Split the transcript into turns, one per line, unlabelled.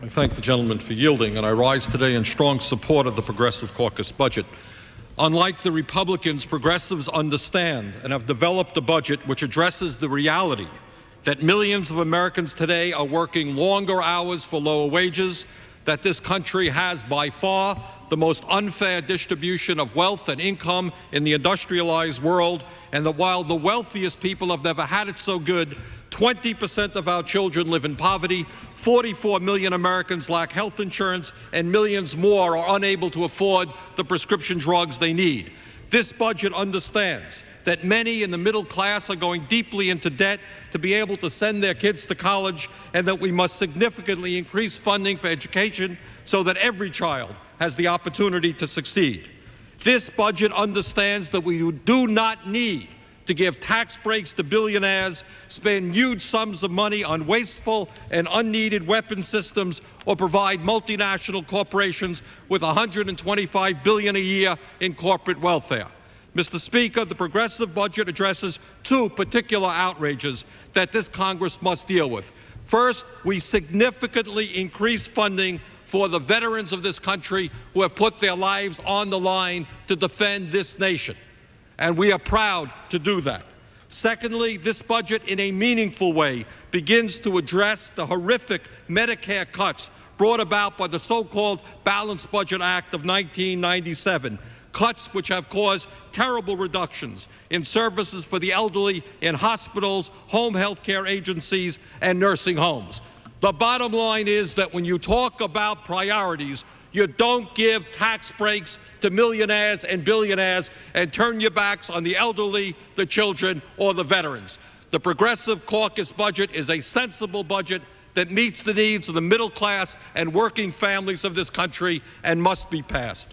I thank the gentleman for yielding, and I rise today in strong support of the Progressive Caucus budget. Unlike the Republicans, progressives understand and have developed a budget which addresses the reality that millions of Americans today are working longer hours for lower wages, that this country has by far the most unfair distribution of wealth and income in the industrialized world, and that while the wealthiest people have never had it so good, 20% of our children live in poverty, 44 million Americans lack health insurance, and millions more are unable to afford the prescription drugs they need. This budget understands that many in the middle class are going deeply into debt to be able to send their kids to college, and that we must significantly increase funding for education so that every child has the opportunity to succeed. This budget understands that we do not need to give tax breaks to billionaires, spend huge sums of money on wasteful and unneeded weapon systems, or provide multinational corporations with $125 billion a year in corporate welfare. Mr. Speaker, the progressive budget addresses two particular outrages that this Congress must deal with. First, we significantly increase funding for the veterans of this country who have put their lives on the line to defend this nation, and we are proud to do that. Secondly, this budget in a meaningful way begins to address the horrific Medicare cuts brought about by the so-called Balanced Budget Act of 1997, cuts which have caused terrible reductions in services for the elderly in hospitals, home health care agencies, and nursing homes. The bottom line is that when you talk about priorities, you don't give tax breaks to millionaires and billionaires and turn your backs on the elderly, the children, or the veterans. The Progressive Caucus budget is a sensible budget that meets the needs of the middle class and working families of this country and must be passed.